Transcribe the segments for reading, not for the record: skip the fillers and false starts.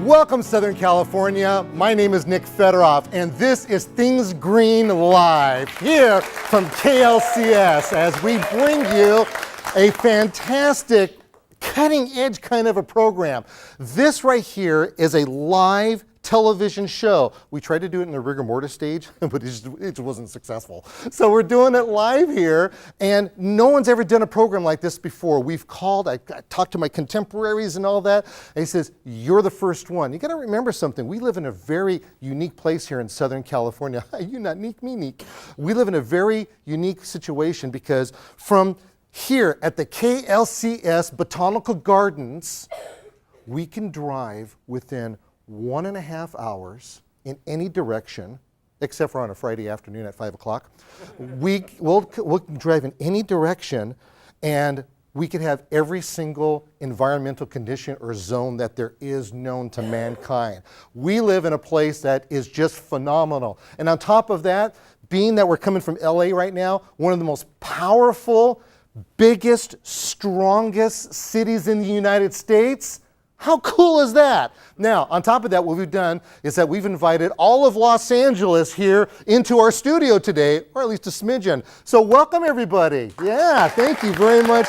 Welcome, Southern California. My name is Nick Federoff, and this is Things Green Live here from KLCS as we bring you a fantastic, cutting-edge kind of a program. This right here is a live television show. We tried to do it in the rigor mortis stage, but it wasn't successful. So we're doing it live here, and no one's ever done a program like this before. We've called, I talked to my contemporaries and all that, and he says, you're the first one. You gotta remember something. We live in a very unique place here in Southern California. You not Neek, me Neek. We live in a very unique situation because from here at the KLCS Botanical Gardens, we can drive within 1.5 hours in any direction, except for on a Friday afternoon at 5 o'clock. We'll drive in any direction, and we can have every single environmental condition or zone that there is known to mankind. We live in a place that is just phenomenal. And on top of that, being that we're coming from LA right now, one of the most powerful, biggest, strongest cities in the United States. How cool is that? Now, on top of that, what we've done is that we've invited all of Los Angeles here into our studio today, or at least a smidgen. So welcome, everybody. Yeah, thank you very much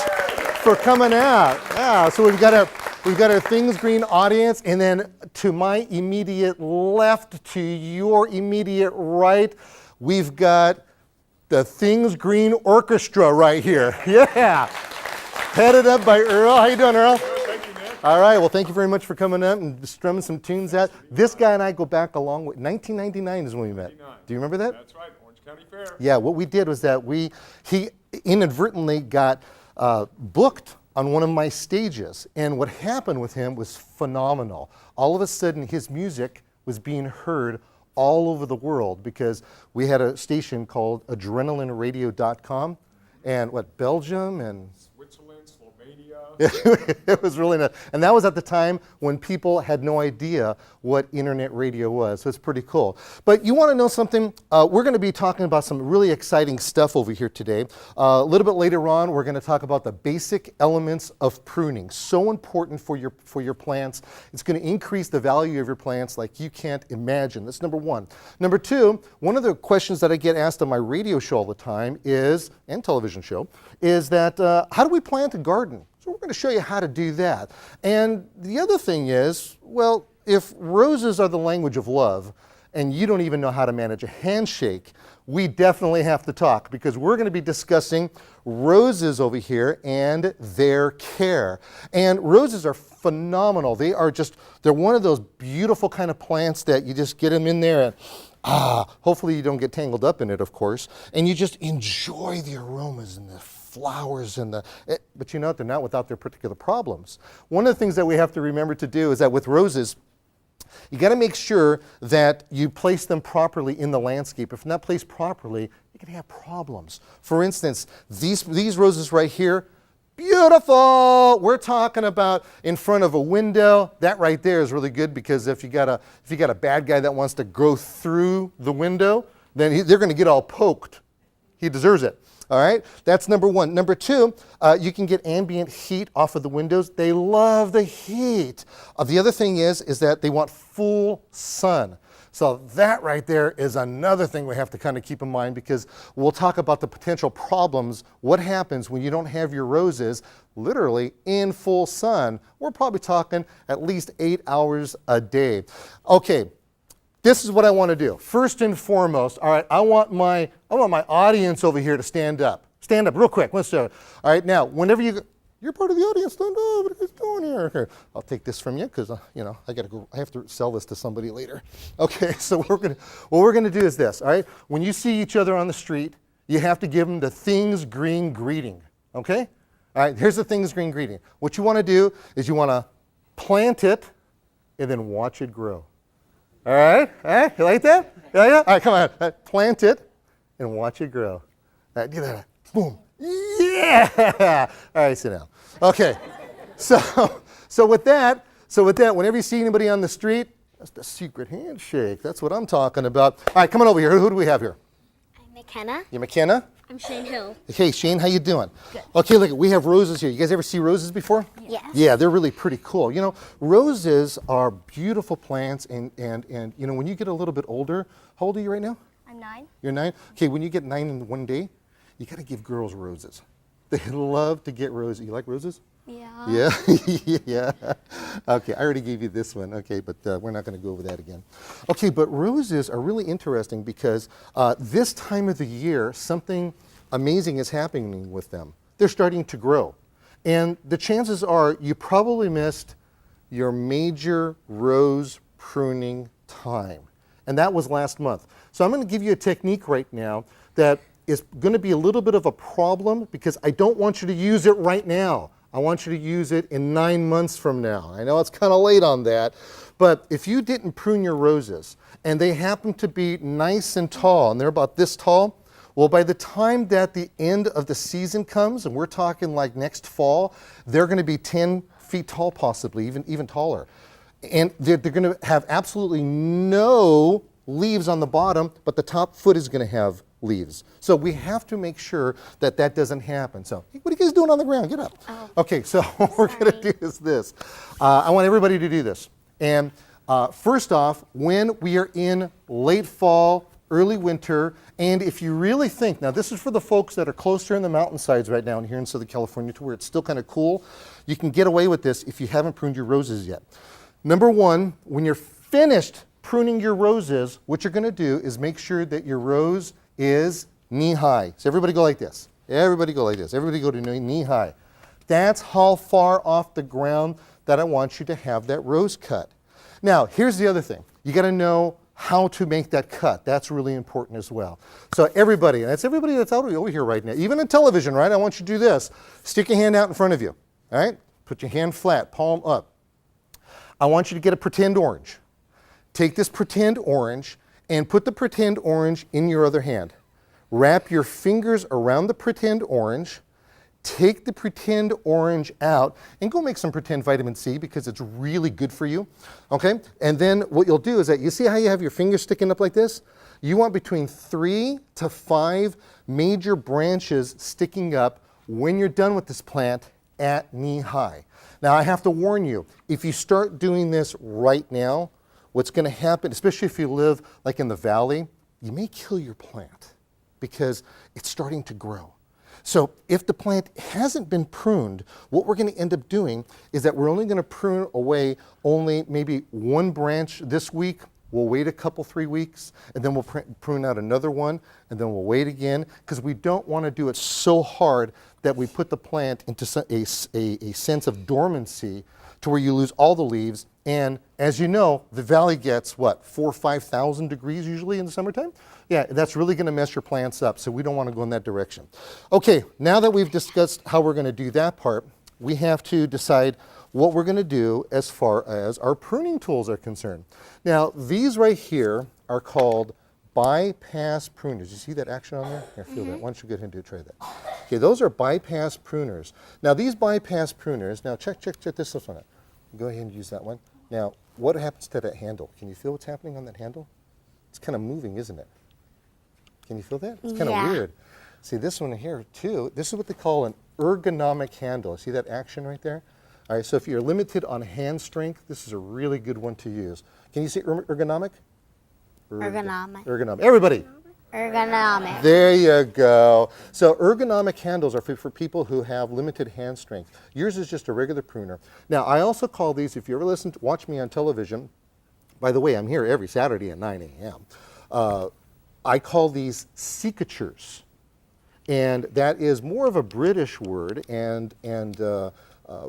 for coming out. Yeah, so we've got our Things Green audience, and then to my immediate left, to your immediate right, we've got the Things Green Orchestra right here. Yeah, headed up by Earl. How you doing, Earl? All right, well, thank you very much for coming up and strumming some tunes out. This guy and I go back a long way. 1999 is when we met. Do you remember that? That's right, Orange County Fair. Yeah, what we did was that he inadvertently got booked on one of my stages. And what happened with him was phenomenal. All of a sudden, his music was being heard all over the world because we had a station called adrenalineradio.com and Belgium and Switzerland, Slovenia. It was really nice. And that was at the time when people had no idea what internet radio was. So it's pretty cool. But you want to know something? We're going to be talking about some really exciting stuff over here today. A little bit later on, we're going to talk about the basic elements of pruning. So important for your plants. It's going to increase the value of your plants like you can't imagine. That's number one. Number two, one of the questions that I get asked on my radio show all the time is, and television show, is that how do we plant a garden? So we're going to show you how to do that. And the other thing is, well, if roses are the language of love and you don't even know how to manage a handshake, we definitely have to talk because we're going to be discussing roses over here and their care. And roses are phenomenal. They're one of those beautiful kind of plants that you just get them in there and hopefully you don't get tangled up in it, of course, and you just enjoy the aromas and the flowers and but you know, they're not without their particular problems. One of the things that we have to remember to do is that with roses, you got to make sure that you place them properly in the landscape. If not placed properly, you can have problems. For instance, these roses right here, beautiful. We're talking about in front of a window. That right there is really good because if you got a bad guy that wants to go through the window, then they're going to get all poked. He deserves it. All right, that's number one. Number two, you can get ambient heat off of the windows. They love the heat. The other thing is that they want full sun. So that right there is another thing we have to kind of keep in mind because we'll talk about the potential problems. What happens when you don't have your roses literally in full sun? We're probably talking at least 8 hours a day. Okay. This is what I want to do. First and foremost, all right, I want my audience over here to stand up. Stand up real quick. Let's do it. All right, now, whenever you're part of the audience, stand up. What are you doing here? Here, I'll take this from you because, I have to sell this to somebody later. Okay, so what we're going to do is this, all right? When you see each other on the street, you have to give them the Things Green greeting, okay? All right, here's the Things Green greeting. What you want to do is you want to plant it and then watch it grow. All right, you like that? Yeah? All right, come on, plant it and watch it grow. All right, do that, boom, yeah! All right, sit down. Okay, so with that, whenever you see anybody on the street, that's the secret handshake. That's what I'm talking about. All right, come on over here. Who do we have here? I'm McKenna. You McKenna? I'm Shane Hill. Hey, Shane, how you doing? Good. Okay, look, we have roses here. You guys ever see roses before? Yes. Yeah, they're really pretty cool. You know, roses are beautiful plants, and you know, when you get a little bit older, how old are you right now? I'm 9. You're 9? Okay, when you get 9 in one day, you got to give girls roses. They love to get roses. You like roses? Yeah. Yeah, yeah. Okay, I already gave you this one. Okay, but we're not going to go over that again. Okay, but roses are really interesting because this time of the year, something amazing is happening with them. They're starting to grow. And the chances are you probably missed your major rose pruning time. And that was last month. So I'm going to give you a technique right now that is going to be a little bit of a problem because I don't want you to use it right now. I want you to use it in 9 months from now. I know it's kind of late on that, but if you didn't prune your roses and they happen to be nice and tall, and they're about this tall, well, by the time that the end of the season comes, and we're talking like next fall, they're going to be 10 feet tall, possibly even taller. And they're going to have absolutely no leaves on the bottom, but the top foot is going to have leaves. So we have to make sure that that doesn't happen. So hey, what are you guys doing on the ground? Get up. Oh. Okay, so what we're going to do is this. I want everybody to do this. And first off, when we are in late fall, early winter, and if you really think, now this is for the folks that are closer in the mountainsides right now and here in Southern California to where it's still kind of cool, you can get away with this if you haven't pruned your roses yet. Number one, when you're finished pruning your roses, what you're going to do is make sure that your rose is knee high. So everybody go like this. Everybody go like this. Everybody go to knee high. That's how far off the ground that I want you to have that rose cut. Now, here's the other thing. You got to know how to make that cut. That's really important as well. So everybody, and that's everybody that's out over here right now, even on television, right? I want you to do this. Stick your hand out in front of you, all right? Put your hand flat, palm up. I want you to get a pretend orange. Take this pretend orange and put the pretend orange in your other hand. Wrap your fingers around the pretend orange, take the pretend orange out, and go make some pretend vitamin C because it's really good for you, okay? And then what you'll do is that, you see how you have your fingers sticking up like this? You want between 3 to 5 major branches sticking up when you're done with this plant at knee high. Now I have to warn you, if you start doing this right now, what's going to happen, especially if you live like in the valley, you may kill your plant because it's starting to grow. So if the plant hasn't been pruned, what we're going to end up doing is that we're only going to prune away only maybe one branch this week. We'll wait a couple, 3 weeks, and then we'll prune out another one, and then we'll wait again, because we don't want to do it so hard that we put the plant into a sense of dormancy to where you lose all the leaves. And as you know, the valley gets, what, 4,000 or 5,000 degrees usually in the summertime? Yeah, that's really going to mess your plants up, so we don't want to go in that direction. Okay, now that we've discussed how we're going to do that part, we have to decide what we're going to do as far as our pruning tools are concerned. Now, these right here are called bypass pruners. You see that action on there? Here, feel that. Why don't you go ahead and try that? Okay, those are bypass pruners. Now, these bypass pruners, now check this one out. Go ahead and use that one. Now, what happens to that handle? Can you feel what's happening on that handle? It's kind of moving, isn't it? Can you feel that? It's kind of weird. See, this one here, too, this is what they call an ergonomic handle. See that action right there? All right, so if you're limited on hand strength, this is a really good one to use. Can you say ergonomic? Ergonomic. Ergonomic. Everybody. Ergonomic. There you go. So ergonomic handles are for people who have limited hand strength. Yours is just a regular pruner. Now, I also call these, if you ever watch me on television, by the way, I'm here every Saturday at 9 a.m. I call these secateurs. And that is more of a British word,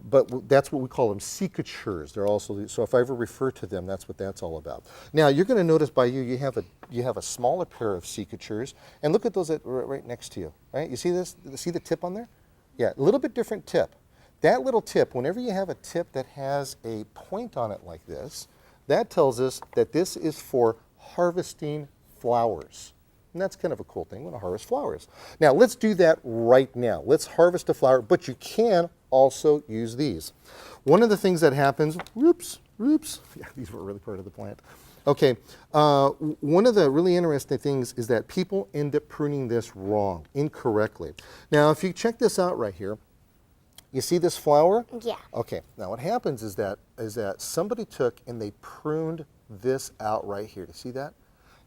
but that's what we call them, secateurs. They're also, so if I ever refer to them, that's what that's all about. Now, you're going to notice by you have a smaller pair of secateurs, and look at those right next to you, right? You see this? See the tip on there? Yeah, a little bit different tip. That little tip, whenever you have a tip that has a point on it like this, that tells us that this is for harvesting flowers. And that's kind of a cool thing, when I harvest flowers. Now, let's do that right now. Let's harvest a flower, but you can also use these. One of the things that happens, yeah, these were really part of the plant. Okay, one of the really interesting things is that people end up pruning this wrong, incorrectly. Now, if you check this out right here, you see this flower? Yeah. Okay, now what happens is that somebody took and they pruned this out right here. Do you see that?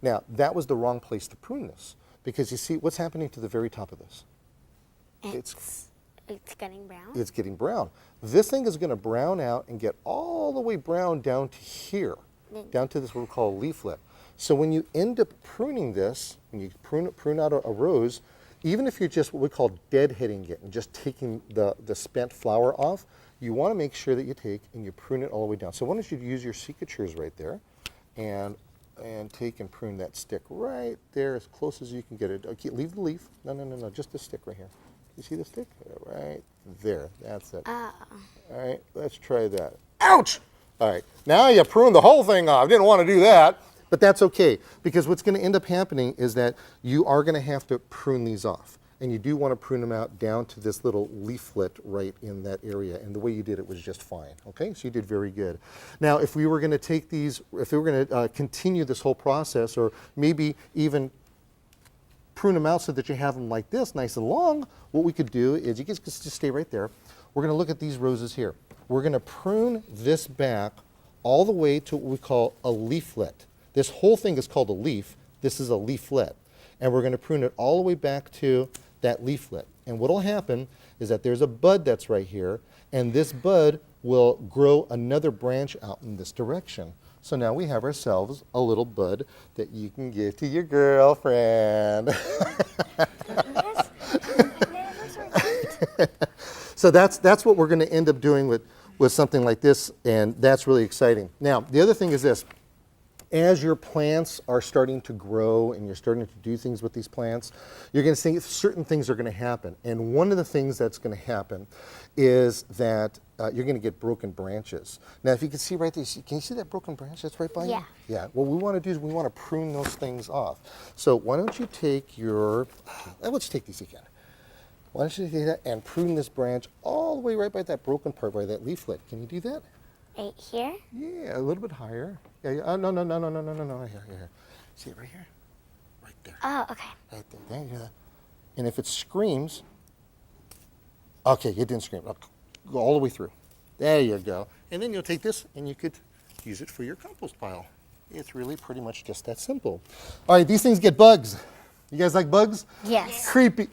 Now, that was the wrong place to prune this, because you see what's happening to the very top of this? It's getting brown. It's getting brown. This thing is going to brown out and get all the way brown down to here, down to this what we call a leaflet. So when you end up pruning this, when you prune out a rose, even if you're just what we call deadheading it and just taking the spent flower off, you want to make sure that you take and you prune it all the way down. So why don't you use your secateurs right there and take and prune that stick right there as close as you can get it. Okay, leave the leaf. No, just the stick right here. You see the stick? Right there. That's it. All right, let's try that. Ouch! All right, now you prune the whole thing off. Didn't want to do that, but that's okay, because what's going to end up happening is that you are going to have to prune these off. And you do want to prune them out down to this little leaflet right in that area. And the way you did it was just fine. Okay, so you did very good. Now, if we were going to take these, if we were going to continue this whole process, or maybe even prune them out so that you have them like this, nice and long, what we could do is, you guys just stay right there. We're going to look at these roses here. We're going to prune this back all the way to what we call a leaflet. This whole thing is called a leaf. This is a leaflet. And we're going to prune it all the way back to that leaflet. And what will happen is that there's a bud that's right here, and this bud will grow another branch out in this direction. So now we have ourselves a little bud that you can give to your girlfriend. So that's what we're going to end up doing with something like this, and that's really exciting. Now, the other thing is this. As your plants are starting to grow and you're starting to do things with these plants, you're going to see certain things are going to happen. And one of the things that's going to happen is that you're going to get broken branches. Now, if you can see right there, can you see that broken branch that's right by you? Yeah. Yeah. What we want to do is we want to prune those things off. So why don't you take your, let's take these again. Why don't you take that and prune this branch all the way right by that broken part, by that leaflet. Can you do that? Right here? Yeah, a little bit higher. Yeah. Oh, no. Here. See it right here? Right there. Oh, okay. Right there. There you go. And if it screams, okay, it didn't scream. Go all the way through. There you go. And then you'll take this and you could use it for your compost pile. It's really pretty much just that simple. All right, these things get bugs. You guys like bugs? Yes. Creepy,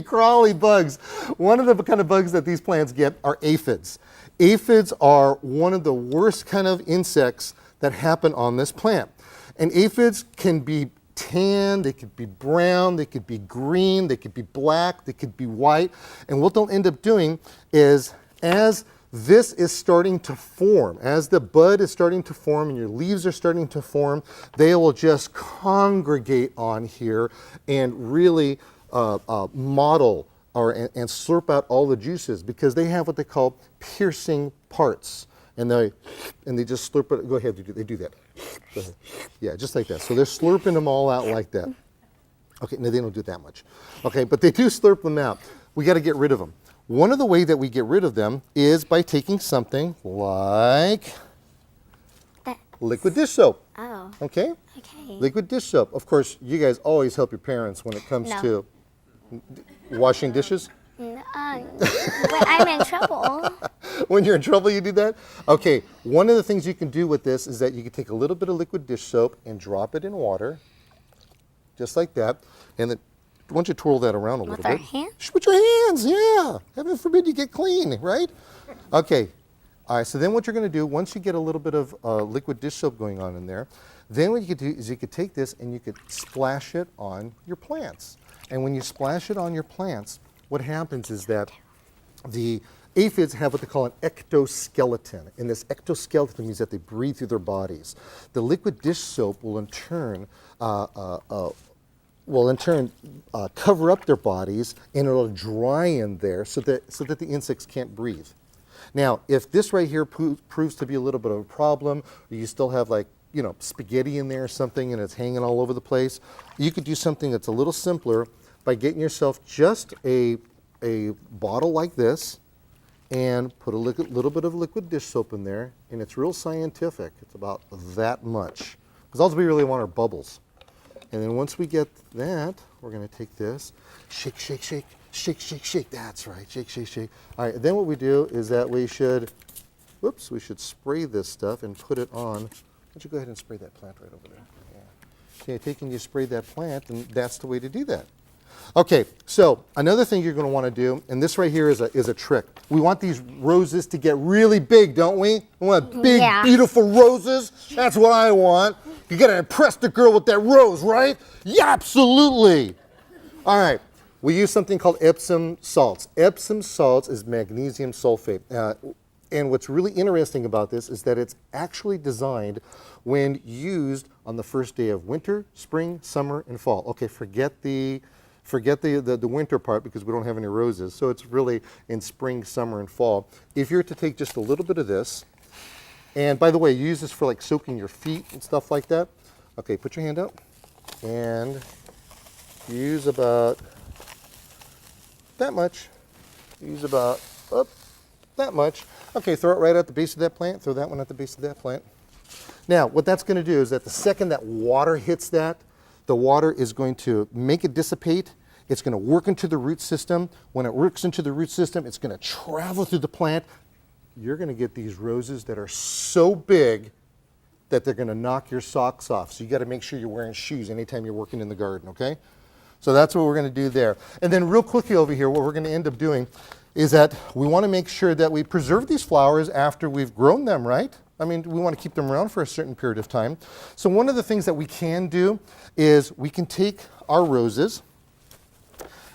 crawly bugs. One of the kind of bugs that these plants get are aphids. Aphids are one of the worst kind of insects that happen on this plant. And aphids can be tan, they could be brown, they could be green, they could be black, they could be white. And what they'll end up doing is, as this is starting to form, as the bud is starting to form and your leaves are starting to form, they will just congregate on here and really model and slurp out all the juices, because they have what they call piercing parts. And they just slurp it. Go ahead, they do that. Go ahead. Yeah, just like that. So they're slurping them all out like that. Okay, no, they don't do that much. Okay, but they do slurp them out. We got to get rid of them. One of the ways that we get rid of them is by taking something like liquid dish soap. Oh. Okay? Okay. Liquid dish soap. Of course, you guys always help your parents when it comes to washing dishes. No, when I'm in trouble. When you're in trouble, you do that? Okay, one of the things you can do with this is that you can take a little bit of liquid dish soap and drop it in water, just like that. And then, why don't you twirl that around a little bit? With our hands? With your hands, yeah. Heaven forbid you get clean, right? Okay, all right, so then what you're going to do, once you get a little bit of liquid dish soap going on in there, then what you could do is you could take this and you could splash it on your plants. And when you splash it on your plants, what happens is that the aphids have what they call an ectoskeleton. And this ectoskeleton means that they breathe through their bodies. The liquid dish soap will in turn cover up their bodies, and it'll dry in there so that the insects can't breathe. Now, if this right here proves to be a little bit of a problem, or you still have spaghetti in there or something and it's hanging all over the place, you could do something that's a little simpler by getting yourself just a bottle like this and put a little bit of liquid dish soap in there and it's real scientific. It's about that much. Because all we really want are bubbles. And then once we get that, we're going to take this, shake, shake, shake, shake, shake, shake. That's right, shake, shake, shake. All right, then what we do is that we should spray this stuff and put it on. Why don't you go ahead and spray that plant right over there? Yeah. Okay, taking you spray that plant, and that's the way to do that. Okay, so another thing you're going to want to do, and this right here is a trick. We want these roses to get really big, don't we? We want big, beautiful roses. That's what I want. You got to impress the girl with that rose, right? Yeah, absolutely. All right, we use something called Epsom salts. Epsom salts is magnesium sulfate. And what's really interesting about this is that it's actually designed when used on the first day of winter, spring, summer, and fall. Okay, forget the winter part because we don't have any roses. So it's really in spring, summer, and fall. If you're to take just a little bit of this, and by the way, you use this for like soaking your feet and stuff like that. Okay, put your hand up and use about that much. Use about that much. Okay, throw it right at the base of that plant. Throw that one at the base of that plant. Now, what that's going to do is that the second that water hits that, the water is going to make it dissipate. It's going to work into the root system. When it works into the root system, it's going to travel through the plant. You're going to get these roses that are so big that they're going to knock your socks off. So you got to make sure you're wearing shoes anytime you're working in the garden, okay? So that's what we're going to do there. And then real quickly over here, what we're going to end up doing is that we want to make sure that we preserve these flowers after we've grown them, right? I mean, we want to keep them around for a certain period of time. So one of the things that we can do is we can take our roses,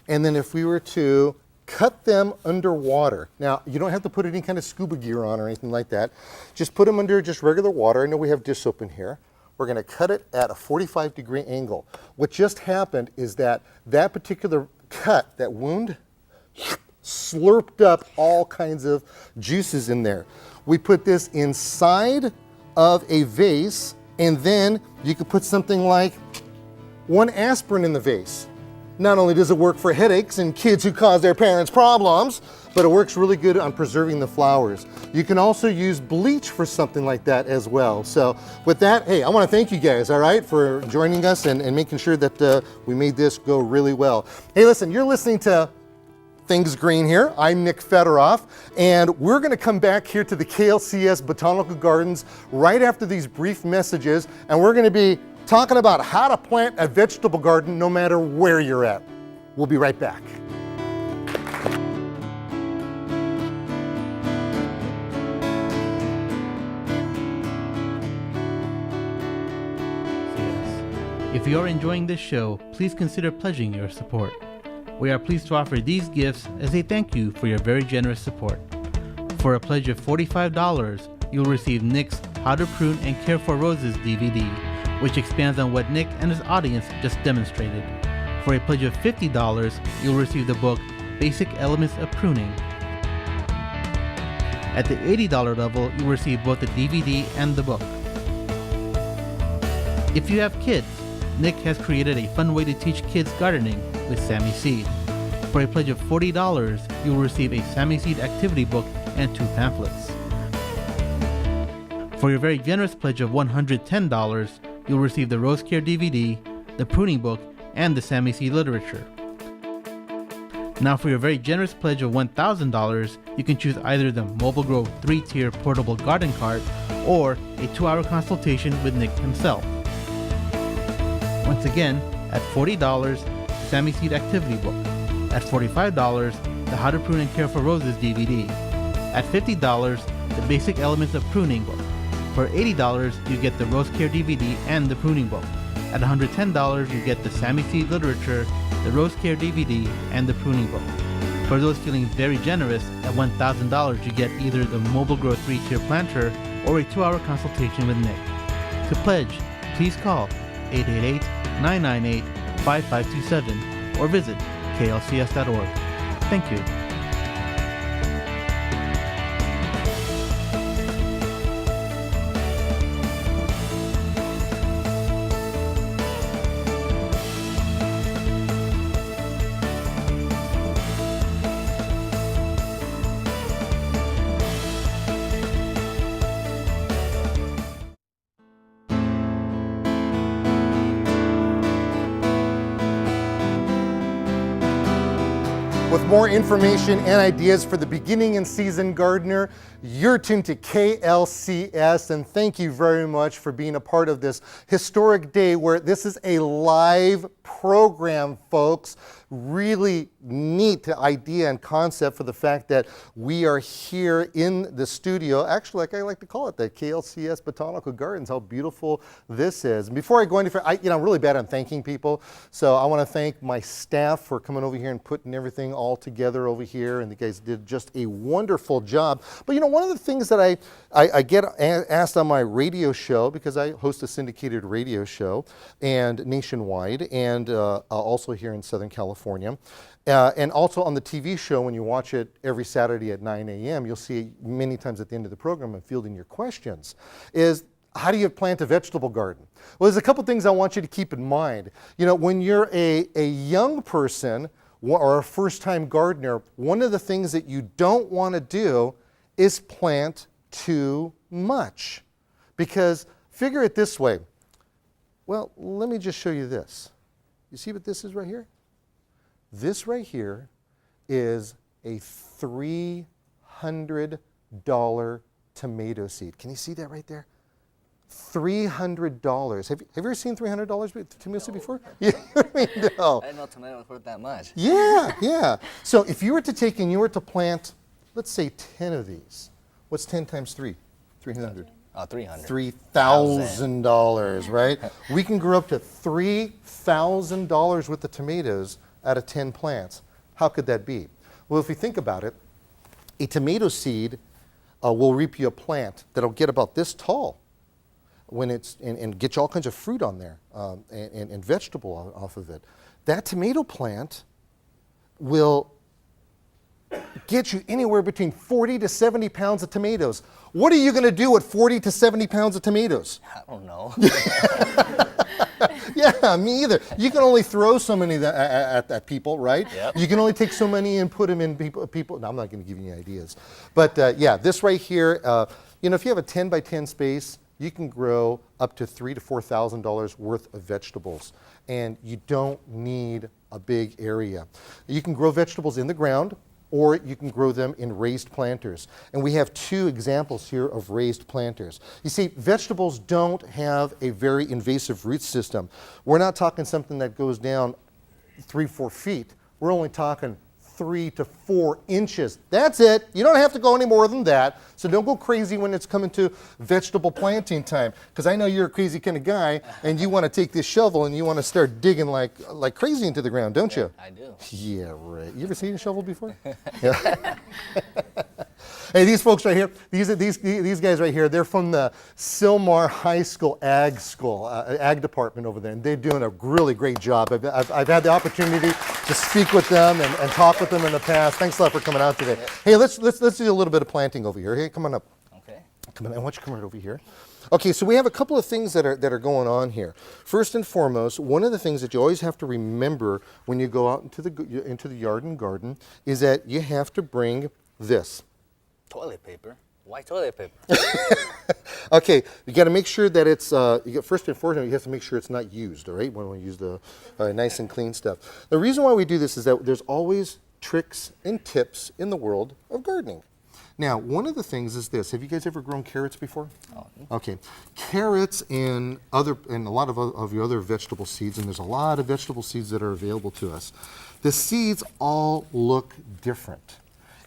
and then if we were to cut them underwater. Now, you don't have to put any kind of scuba gear on or anything like that. Just put them under just regular water. I know we have dish soap in here. We're going to cut it at a 45-degree angle. What just happened is that that particular cut, that wound, slurped up all kinds of juices in there. We put this inside of a vase, and then you could put something like 1 aspirin in the vase. Not only does it work for headaches and kids who cause their parents problems, but it works really good on preserving the flowers. You can also use bleach for something like that as well. So with that, hey, I want to thank you guys, all right, for joining us and making sure that we made this go really well. Hey, listen, you're listening to Things Green here. I'm Nick Federoff, and we're going to come back here to the KLCS Botanical Gardens right after these brief messages, and we're going to be talking about how to plant a vegetable garden no matter where you're at. We'll be right back. If you are enjoying this show, please consider pledging your support. We are pleased to offer these gifts as a thank you for your very generous support. For a pledge of $45, you'll receive Nick's How to Prune and Care for Roses DVD, which expands on what Nick and his audience just demonstrated. For a pledge of $50, you'll receive the book Basic Elements of Pruning. At the $80 level, you'll receive both the DVD and the book. If you have kids, Nick has created a fun way to teach kids gardening with Sammy Seed. For a pledge of $40, you'll receive a Sammy Seed activity book and 2 pamphlets. For your very generous pledge of $110, you'll receive the Rose Care DVD, the Pruning book, and the Sammy Seed literature. Now for your very generous pledge of $1,000, you can choose either the Mobile Grow 3-tier portable garden cart or a 2-hour consultation with Nick himself. Once again, at $40, Sammy Seed activity book. At $45, the How to Prune and Care for Roses DVD. At $50, the Basic Elements of Pruning book. For $80, you get the Rose Care DVD and the Pruning book. At $110, you get the Sammy Seed literature, the Rose Care DVD, and the Pruning book. For those feeling very generous, at $1,000, you get either the Mobile Grow 3-tier planter or a 2-hour consultation with Nick. To pledge, please call 888-998-5527 or visit klcs.org. Thank you. with more information and ideas for the beginning and season gardener. You're tuned to KLCS, and thank you very much for being a part of this historic day where this is a live program, folks. Really neat idea and concept for the fact that we are here in the studio. Actually, like I like to call it, the KLCS Botanical Gardens. How beautiful this is. And before I go any further, I'm really bad on thanking people, so I want to thank my staff for coming over here and putting everything all together over here, and the guys did just a wonderful job. But you know, one of the things that I get asked on my radio show, because I host a syndicated radio show and nationwide, and also here in Southern California, and also on the TV show, when you watch it every Saturday at 9 a.m., you'll see many times at the end of the program I'm fielding your questions, is how do you plant a vegetable garden? Well, there's a couple things I want you to keep in mind. You know, when you're a young person or a first-time gardener, one of the things that you don't want to do is plant too much. Because figure it this way. Well, let me just show you this. You see what this is right here? This right here is a $300 tomato seed. Can you see that right there? $300. Have you ever seen $300 tomato seed before? Yeah, no. I didn't know tomatoes worth that much. Yeah. So if you were to take and you were to plant, let's say 10 of these, what's 10 times 3? 300. Oh, 300. $3,000, right? We can grow up to $3,000 worth of tomatoes out of 10 plants. How could that be? Well, if you think about it, a tomato seed will reap you a plant that'll get about this tall when it's and get you all kinds of fruit on there and vegetable off of it. That tomato plant will get you anywhere between 40 to 70 pounds of tomatoes. What are you going to do with 40 to 70 pounds of tomatoes? I don't know. Yeah, me either. You can only throw so many at people, right? Yep. You can only take so many and put them in people. No, I'm not going to give you any ideas. But yeah, this right here, you know, if you have a 10 by 10 space, you can grow up to $3,000 to $4,000 worth of vegetables. And you don't need a big area. You can grow vegetables in the ground, or you can grow them in raised planters. And we have two examples here of raised planters. You see, vegetables don't have a very invasive root system. We're not talking something that goes down 3-4 feet. We're only talking 3 to 4 inches. That's it. You don't have to go any more than that. So don't go crazy when it's coming to vegetable planting time, because I know you're a crazy kind of guy and you want to take this shovel and you want to start digging like crazy into the ground, don't you? I do. Yeah, right. You ever seen a shovel before? Yeah. Hey, these folks right here, these guys right here, they're from the Sylmar High School Ag department over there, and they're doing a really great job. I've had the opportunity to speak with them and talk with them in the past. Thanks a lot for coming out today. Hey, let's do a little bit of planting over here. Hey, come on up. Okay. Come on, I want you to come right over here. Okay, so we have a couple of things that are going on here. First and foremost, one of the things that you always have to remember when you go out into the yard and garden is that you have to bring this. Toilet paper? Why toilet paper? Okay, you got to make sure that it's, first and foremost, you have to make sure it's not used, all right, when we use the nice and clean stuff. The reason why we do this is that there's always tricks and tips in the world of gardening. Now, one of the things is this. Have you guys ever grown carrots before? Oh. Okay. Carrots and a lot of your other vegetable seeds, and there's a lot of vegetable seeds that are available to us. The seeds all look different.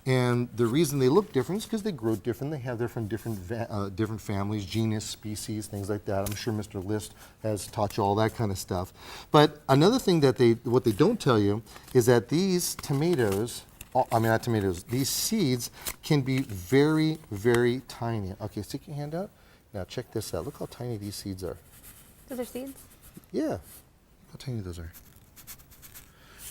And the reason they look different is because they grow different. They have different families, genus, species, things like that. I'm sure Mr. List has taught you all that kind of stuff. But another thing that what they don't tell you is that these tomatoes, these seeds can be very, very tiny. Okay, stick your hand out. Now check this out. Look how tiny these seeds are. Those are seeds? Yeah, how tiny those are.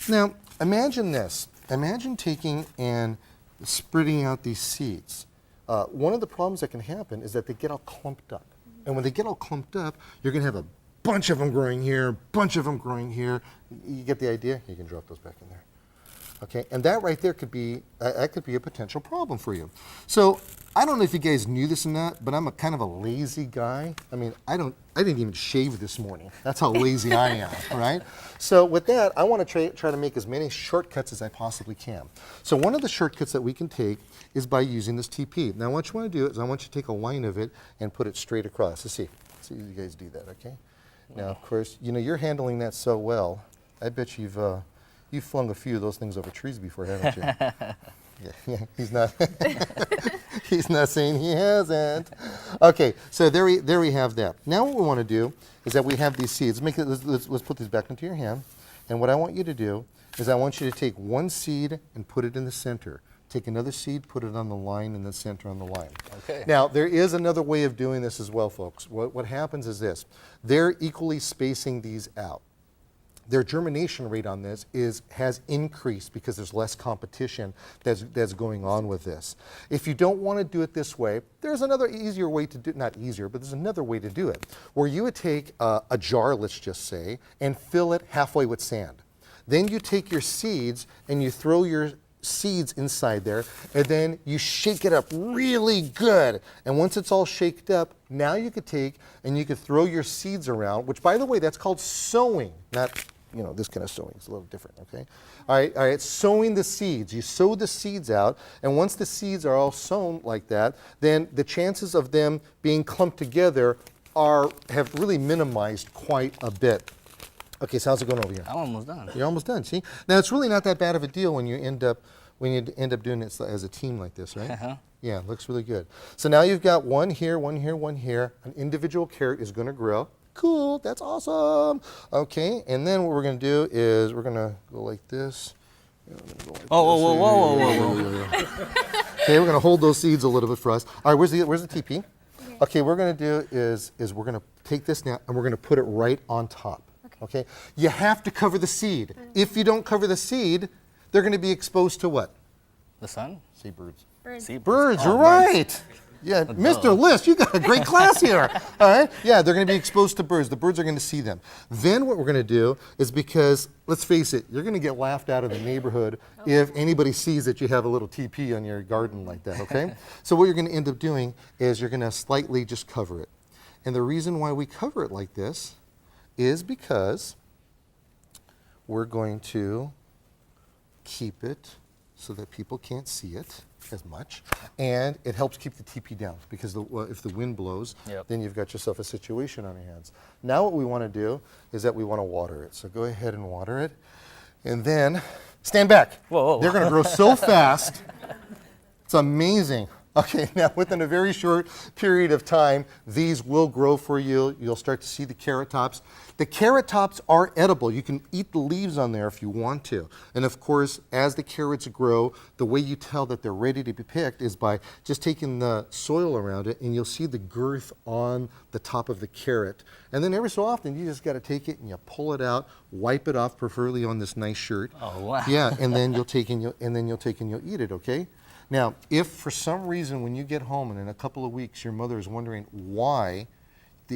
Now, imagine this. Imagine taking and spreading out these seeds. One of the problems that can happen is that they get all clumped up. And when they get all clumped up, you're going to have a bunch of them growing here, a bunch of them growing here. You get the idea? You can drop those back in there. Okay, and that right there could be that could be a potential problem for you. So I don't know if you guys knew this or not, but I'm a kind of a lazy guy. I mean, I didn't even shave this morning. That's how lazy I am, all right? So with that, I want to try to make as many shortcuts as I possibly can. So one of the shortcuts that we can take is by using this TP. Now what you want to do is I want you to take a line of it and put it straight across. Let's see you guys do that, okay? Now, of course, you know, you're handling that so well. I bet you've flung a few of those things over trees before, haven't you? Yeah, he's not. He's not saying he hasn't. Okay, so there we have that. Now what we want to do is that we have these seeds. Let's put these back into your hand. And what I want you to do is I want you to take one seed and put it in the center. Take another seed, put it on the line in the center on the line. Okay. Now, there is another way of doing this as well, folks. What happens is this. They're equally spacing these out. Their germination rate on this has increased because there's less competition that's going on with this. If you don't want to do it this way, there's another easier way to do, not easier, but there's another way to do it, where you would take a jar, let's just say, and fill it halfway with sand. Then you take your seeds and you throw your seeds inside there, and then you shake it up really good. And once it's all shaked up, now you could take and you could throw your seeds around, which, by the way, that's called sowing, not, you know, this kind of sowing. It's a little different, okay? All right, sowing the seeds. You sow the seeds out, and once the seeds are all sown like that, then the chances of them being clumped together have really minimized quite a bit. Okay, so how's it going over here? I'm almost done. You're almost done, see? Now, it's really not that bad of a deal when you end up doing it as a team like this, right? Uh-huh. Yeah, it looks really good. So now you've got one here, one here, one here. An individual carrot is going to grow. Cool, that's awesome. Okay, and then what we're going to do is we're going to go like this. Whoa. Okay, we're going to hold those seeds a little bit for us. All right, where's the TP? Okay, what we're going to do is we're going to take this now and we're going to put it right on top. Okay, you have to cover the seed. If you don't cover the seed, they're going to be exposed to what? The sun? Seabirds. Seabirds. Birds, Oh, you're birds. right. Yeah, Mr. List, you got a great class here. All right? Yeah, they're going to be exposed to birds. The birds are going to see them. Then what we're going to do is, because, let's face it, you're going to get laughed out of the neighborhood if anybody sees that you have a little TP on your garden like that, okay? So what you're going to end up doing is you're going to slightly just cover it. And the reason why we cover it like this is because we're going to keep it so that people can't see it as much, and it helps keep the TP down, because if the wind blows, then you've got yourself a situation on your hands. Now what we want to do is that we want to water it. So go ahead and water it, and then stand back. Whoa. They're going to grow so fast. It's amazing. Okay, now within a very short period of time, these will grow for you. You'll start to see the carrot tops. The carrot tops are edible. You can eat the leaves on there if you want to. And of course, as the carrots grow, the way you tell that they're ready to be picked is by just taking the soil around it, and you'll see the girth on the top of the carrot. And then every so often, you just got to take it and you pull it out, wipe it off, preferably on this nice shirt. Oh, wow. Yeah, and then you'll take and you'll eat it, okay? Now, if for some reason when you get home and in a couple of weeks your mother is wondering why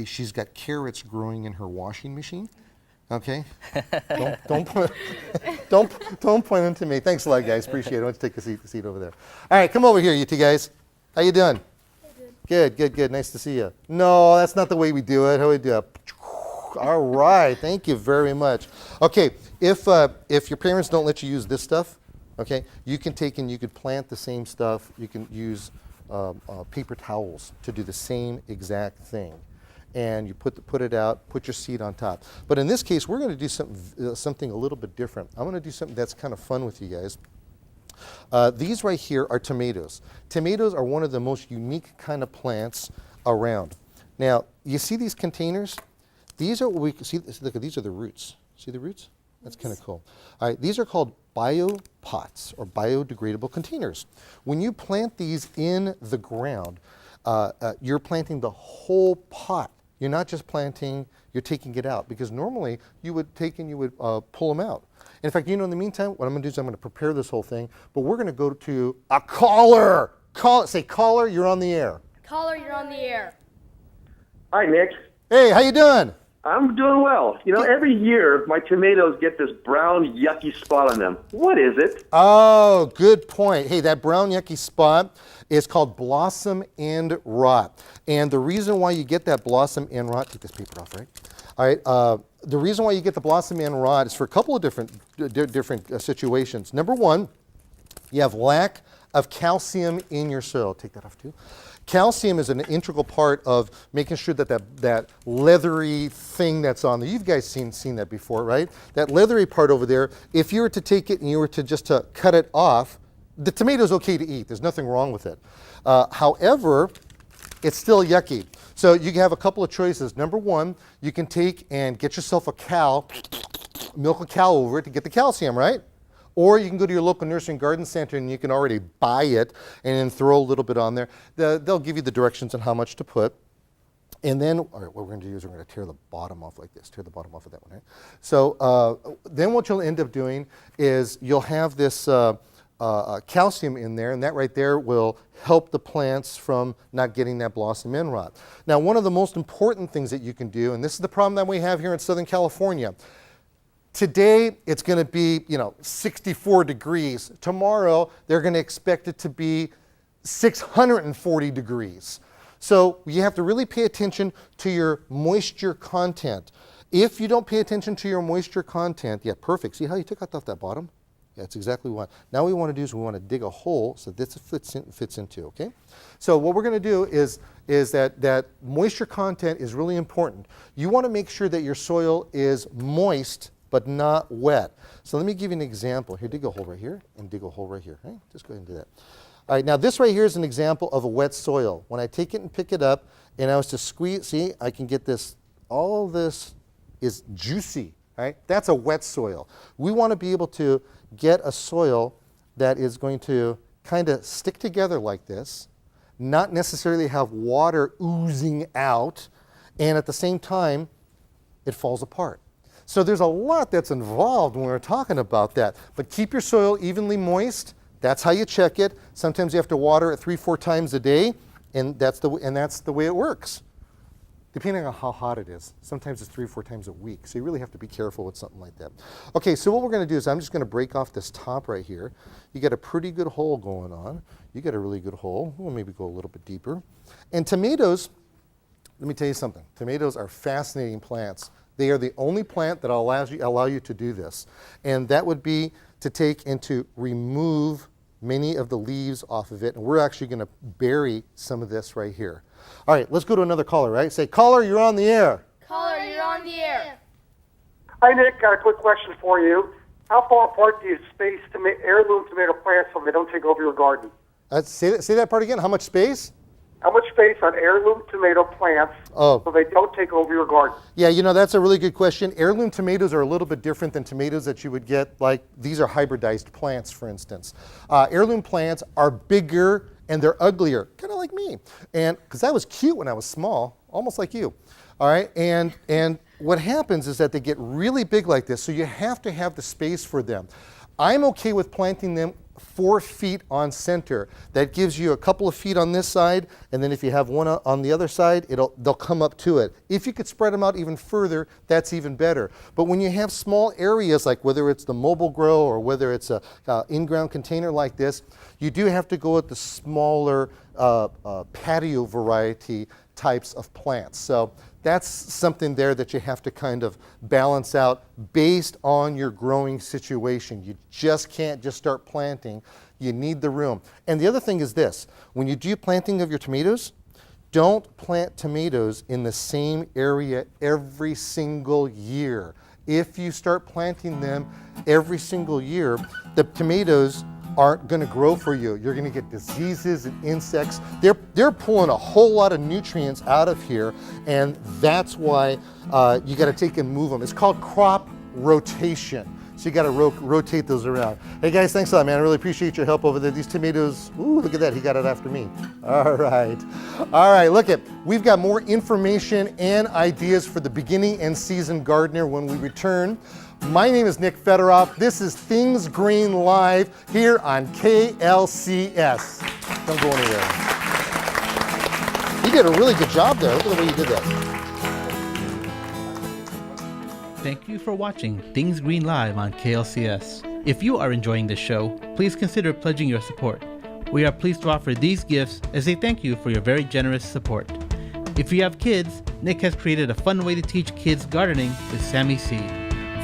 she's got carrots growing in her washing machine, okay? don't point them to me. Thanks a lot, guys. Appreciate it. Why don't you take a seat over there? All right, come over here, you two guys. How you doing? Good. Nice to see you. No, that's not the way we do it. How do we do it? All right. Thank you very much. Okay, if your parents don't let you use this stuff, okay, you can take and you could plant the same stuff. You can use paper towels to do the same exact thing. And you put it out, put your seed on top. But in this case, we're going to do something a little bit different. I'm going to do something that's kind of fun with you guys. These right here are tomatoes. Tomatoes are one of the most unique kind of plants around. Now, you see these containers? These are what we see. Look, these are the roots. See the roots? That's kind of cool. All right, these are called biopots or biodegradable containers. When you plant these in the ground, you're planting the whole pot. You're not just planting, you're taking it out, because normally you would take and you would pull them out. In fact, in the meantime, what I'm going to do is I'm going to prepare this whole thing, but we're going to go to a caller. Say, caller, you're on the air. Caller, you're on the air. Hi, Nick. Hey, how you doing? I'm doing well. You know, every year my tomatoes get this brown, yucky spot on them. What is it? Oh, good point. Hey, that brown yucky spot is called blossom end rot. And the reason why you get that blossom end rot, take this paper off, right? All right, the reason why you get the blossom end rot is for a couple of different situations. Number one, you have lack of calcium in your soil. Take that off too. Calcium is an integral part of making sure that that leathery thing that's on there, you guys seen that before, right? That leathery part over there, if you were to take it and you were to just cut it off, the tomato's okay to eat. There's nothing wrong with it. However, it's still yucky. So you can have a couple of choices. Number one, you can take and get yourself a cow, milk a cow over it to get the calcium, right? Or you can go to your local nursery and garden center and you can already buy it and then throw a little bit on there. They'll give you the directions on how much to put. And then, all right, what we're going to do is we're going to tear the bottom off like this, tear the bottom off of that one, right? So then what you'll end up doing is you'll have this calcium in there, and that right there will help the plants from not getting that blossom end rot. Now, one of the most important things that you can do, and this is the problem that we have here in Southern California, today, it's going to be, 64 degrees. Tomorrow, they're going to expect it to be 640 degrees. So you have to really pay attention to your moisture content. If you don't pay attention to your moisture content, yeah, perfect. See how you took off that bottom? Yeah, that's exactly what we want. Now what we want to do is we want to dig a hole so this fits into, okay? So what we're going to do is that moisture content is really important. You want to make sure that your soil is moist but not wet. So let me give you an example. Here, dig a hole right here and dig a hole right here. Right? Just go ahead and do that. All right, now this right here is an example of a wet soil. When I take it and pick it up and I was to squeeze, see, I can get this, all of this is juicy, right? That's a wet soil. We want to be able to get a soil that is going to kind of stick together like this, not necessarily have water oozing out, and at the same time, it falls apart. So there's a lot that's involved when we're talking about that. But keep your soil evenly moist. That's how you check it. Sometimes you have to water it 3-4 times a day, and that's the way it works, depending on how hot it is. Sometimes it's 3 or 4 times a week. So you really have to be careful with something like that. Okay, so what we're going to do is I'm just going to break off this top right here. You got a pretty good hole going on. You got a really good hole. We'll maybe go a little bit deeper. And tomatoes, let me tell you something. Tomatoes are fascinating plants. They are the only plant that allow you to do this. And that would be to take and to remove many of the leaves off of it. And we're actually going to bury some of this right here. All right, let's go to another caller, right? Say, caller, you're on the air. Caller, you're on the air. Hi, Nick. Got a quick question for you. How far apart do you space heirloom tomato plants so they don't take over your garden? Say that part again. How much space? How much space on heirloom tomato plants so they don't take over your garden? Yeah, that's a really good question. Heirloom tomatoes are a little bit different than tomatoes that you would get, like these are hybridized plants, for instance. Heirloom plants are bigger and they're uglier, kind of like me. And because I was cute when I was small, almost like you. All right, and what happens is that they get really big like this, so you have to have the space for them. I'm okay with planting them 4 feet on center. That gives you a couple of feet on this side, and then if you have one on the other side, they'll come up to it. If you could spread them out even further, that's even better. But when you have small areas, like whether it's the mobile grow or whether it's a in-ground container like this, you do have to go with the smaller patio variety types of plants. So that's something there that you have to kind of balance out based on your growing situation. You just can't just start planting. You need the room. And the other thing is this, when you do planting of your tomatoes, don't plant tomatoes in the same area every single year. If you start planting them every single year, the tomatoes aren't going to grow for you. You're going to get diseases and insects. They're pulling a whole lot of nutrients out of here, and that's why you got to take and move them. It's called crop rotation. So you got to rotate those around. Hey guys, thanks a lot, man. I really appreciate your help over there. These tomatoes, ooh, look at that. He got it after me. All right, look at, we've got more information and ideas for the beginning and season gardener when we return. My name is Nick Federoff. This is Things Green Live here on KLCS. Don't go anywhere. You did a really good job there. Look at the way you did that. Thank you for watching Things Green Live on KLCS. If you are enjoying this show, please consider pledging your support. We are pleased to offer these gifts as a thank you for your very generous support. If you have kids, Nick has created a fun way to teach kids gardening with Sammy Seed.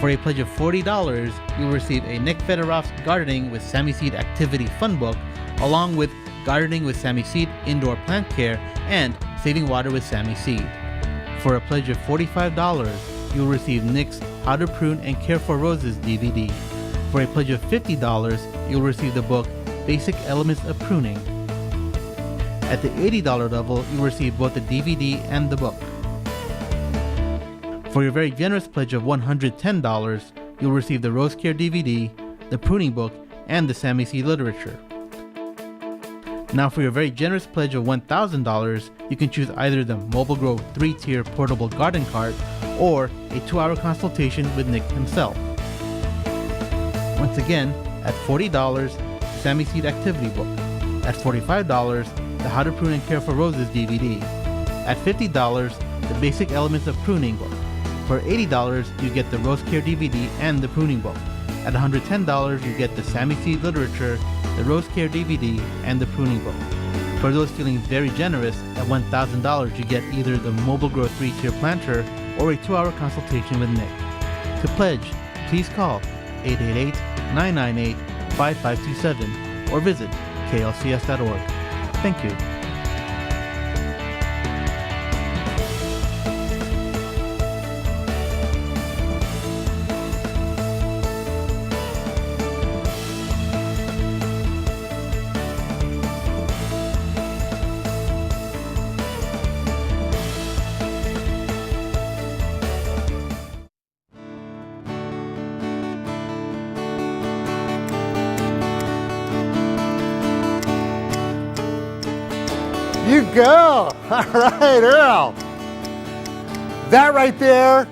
For a pledge of $40, you will receive a Nick Federoff's Gardening with Sammy Seed Activity Fun Book, along with Gardening with Sammy Seed Indoor Plant Care and Saving Water with Sammy Seed. For a pledge of $45, you will receive Nick's How to Prune and Care for Roses DVD. For a pledge of $50, you will receive the book Basic Elements of Pruning. At the $80 level, you will receive both the DVD and the book. For your very generous pledge of $110, you will receive the Rose Care DVD, the Pruning book, and the Sammy Seed literature. Now for your very generous pledge of $1,000, you can choose either the Mobile Grow 3-tier portable garden cart or a 2-hour consultation with Nick himself. Once again, at $40, Sammy Seed Activity Book. At $45, the How to Prune and Care for Roses DVD. At $50, the Basic Elements of Pruning book. For $80, you get the Rose Care DVD and the Pruning book. At $110, you get the Sammy Seed literature, the Rose Care DVD, and the Pruning book. For those feeling very generous, at $1,000, you get either the Mobile Grow 3-tier planter or a 2-hour consultation with Nick. To pledge, please call 888-998-5527 or visit klcs.org. Thank you. You go. All right, Earl. That right there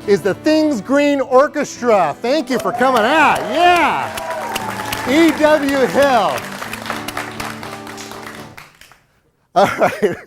is the Things Green Orchestra. Thank you for coming out. Yeah. E.W. Hill. All right.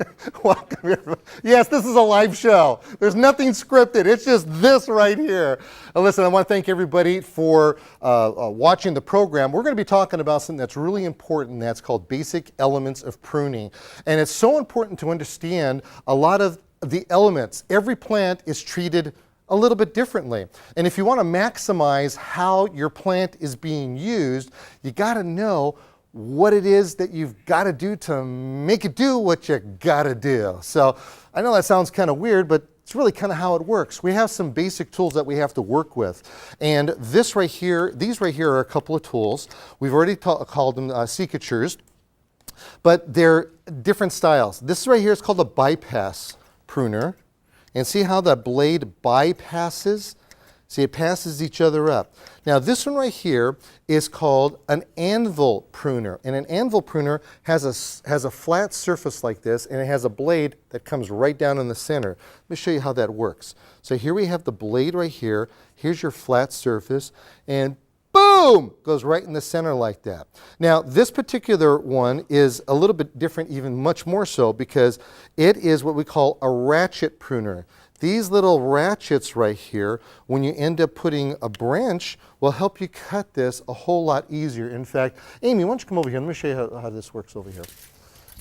Welcome here. Yes, this is a live show. There's nothing scripted. It's just this right here. Listen, I want to thank everybody for watching the program. We're going to be talking about something that's really important, and that's called basic elements of pruning. And it's so important to understand a lot of the elements. Every plant is treated a little bit differently. And if you want to maximize how your plant is being used, you got to know what it is that you've got to do to make it do what you got to do. So I know that sounds kind of weird, but it's really kind of how it works. We have some basic tools that we have to work with. And this right here, these right here are a couple of tools. We've already called them secateurs, but they're different styles. This right here is called a bypass pruner. And see how the blade bypasses? See, it passes each other up. Now this one right here is called an anvil pruner. And an anvil pruner has a flat surface like this, and it has a blade that comes right down in the center. Let me show you how that works. So here we have the blade right here. Here's your flat surface, and boom, goes right in the center like that. Now this particular one is a little bit different, even much more so, because it is what we call a ratchet pruner. These little ratchets right here, when you end up putting a branch, will help you cut this a whole lot easier. In fact, Amy, why don't you come over here? Let me show you how this works over here.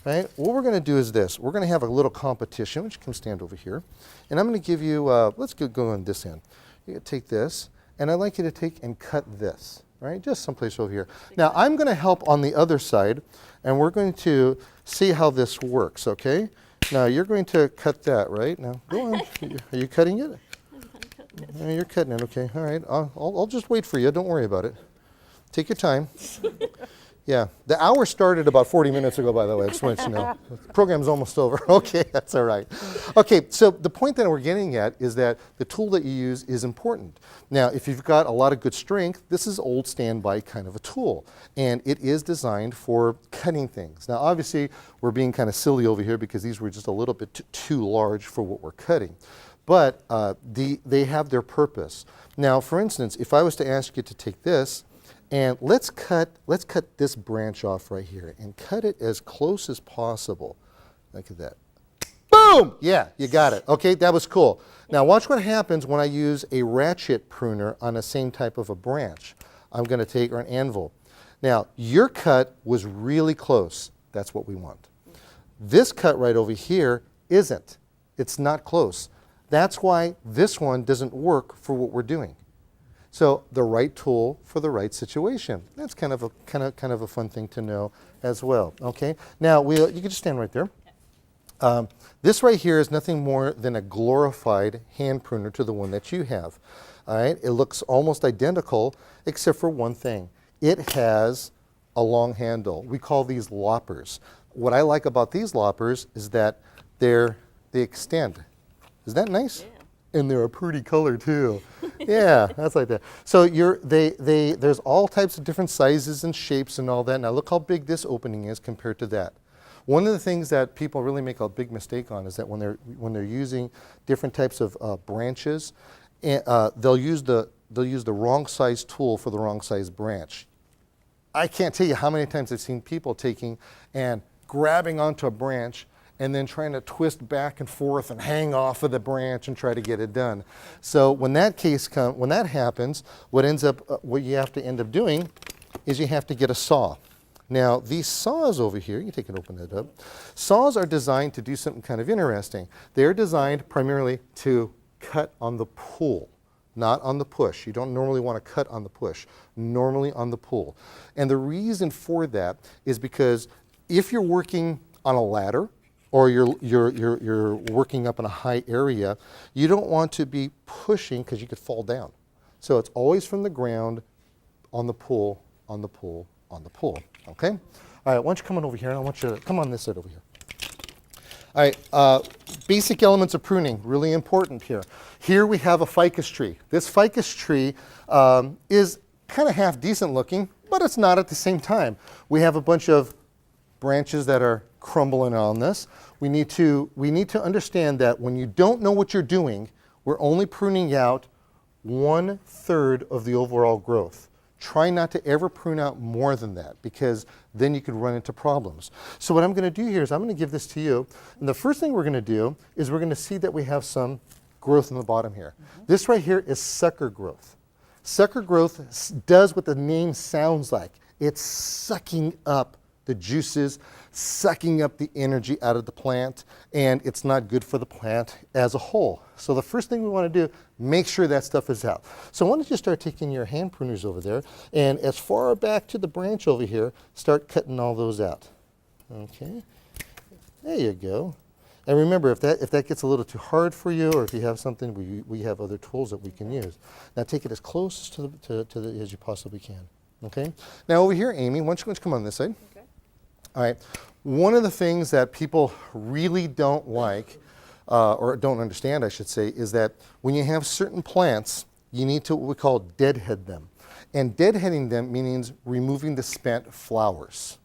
Right? What we're going to do is this. We're going to have a little competition. Why don't you come stand over here? And I'm going to give you, let's go on this end. You take this, and I'd like you to take and cut this, right? Just someplace over here. Now, I'm going to help on the other side, and we're going to see how this works, okay? Now, you're going to cut that, right? Now, go on. Are you cutting it? Yeah, you're cutting it, okay. All right. I'll just wait for you. Don't worry about it. Take your time. Yeah. The hour started about 40 minutes ago, by the way. I just want you to know. The program's almost over. Okay, that's all right. Okay, so the point that we're getting at is that the tool that you use is important. Now, if you've got a lot of good strength, this is old standby kind of a tool. And it is designed for cutting things. Now, obviously, we're being kind of silly over here because these were just a little bit too large for what we're cutting. But they have their purpose. Now, for instance, if I was to ask you to take this, and let's cut this branch off right here and cut it as close as possible. Look at that. Boom! Boom! Yeah, you got it. Okay, that was cool. Now watch what happens when I use a ratchet pruner on the same type of a branch. I'm going to take, or an anvil. Now, your cut was really close. That's what we want. This cut right over here isn't. It's not close. That's why this one doesn't work for what we're doing. So the right tool for the right situation. That's kind of a fun thing to know as well. Okay. Now you can just stand right there. This right here is nothing more than a glorified hand pruner to the one that you have. All right. It looks almost identical except for one thing. It has a long handle. We call these loppers. What I like about these loppers is that they extend. Is that nice? Yeah. And they're a pretty color too. Yeah, that's like that. So there's all types of different sizes and shapes and all that. Now look how big this opening is compared to that. One of the things that people really make a big mistake on is that when they're using different types of branches, they'll use the wrong size tool for the wrong size branch. I can't tell you how many times I've seen people taking and grabbing onto a branch and then trying to twist back and forth and hang off of the branch and try to get it done. So when that happens, what you have to end up doing is you have to get a saw. Now these saws over here, you take and open it up. Saws are designed to do something kind of interesting. They're designed primarily to cut on the pull, not on the push. You don't normally want to cut on the push, normally on the pull. And the reason for that is because if you're working on a ladder, or you're working up in a high area, you don't want to be pushing because you could fall down. So it's always from the ground, on the pull, on the pull, on the pull. Okay? All right, why don't you come on over here? I want you to come on this side over here. All right, basic elements of pruning, really important here. Here we have a ficus tree. This ficus tree is kind of half decent looking, but it's not at the same time. We have a bunch of branches that are crumbling on this. We need to understand that when you don't know what you're doing, we're only pruning out 1/3 of the overall growth. Try not to ever prune out more than that because then you could run into problems. So what I'm going to do here is I'm going to give this to you. And the first thing we're going to do is we're going to see that we have some growth in the bottom here. This right here is sucker growth. Sucker growth does what the name sounds like. It's sucking up the juices, sucking up the energy out of the plant, and it's not good for the plant as a whole. So the first thing we want to do, make sure that stuff is out. So why don't you start taking your hand pruners over there, and as far back to the branch over here, start cutting all those out. Okay, there you go. And remember, if that gets a little too hard for you, or if you have something, we have other tools that we can use. Now take it as close as you possibly can. Okay. Now over here, Amy, why don't you come on this side? Okay. All right. One of the things that people really don't like, or don't understand, I should say, is that when you have certain plants, you need to what we call deadhead them. And deadheading them means removing the spent flowers.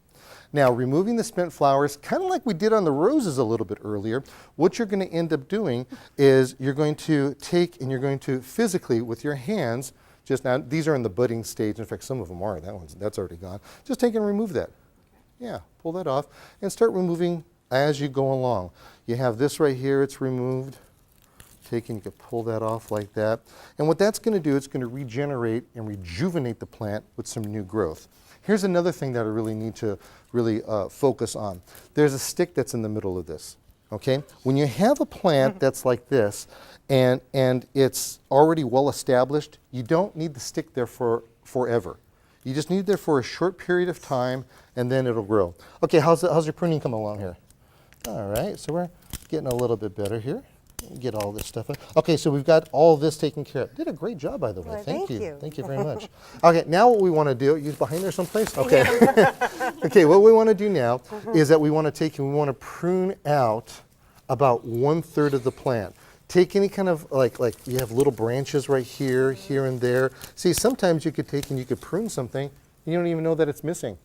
Now, removing the spent flowers, kind of like we did on the roses a little bit earlier, what you're going to end up doing is you're going to take and you're going to physically, with your hands, just now, these are in the budding stage. In fact, some of them are. That's already gone. Just take and remove that. Yeah, pull that off and start removing as you go along. You have this right here, it's removed. Take and you can pull that off like that. And what that's going to do, it's going to regenerate and rejuvenate the plant with some new growth. Here's another thing that I really need to focus on. There's a stick that's in the middle of this. Okay? When you have a plant that's like this and it's already well established, you don't need the stick there forever. You just need it there for a short period of time and then it'll grow. Okay, how's your pruning coming along here? All right, so we're getting a little bit better here. Get all this stuff in. Okay, so we've got all this taken care of. Did a great job, by the way. Well, thank you. you. Thank you very much. Okay, now what we want to do, you behind there someplace? Okay. Okay, what we want to do now is that we want to take and we want to prune out about 1/3 of the plant. Take any kind of, like you have little branches right here, here and there. See, sometimes you could take and you could prune something, you don't even know that it's missing.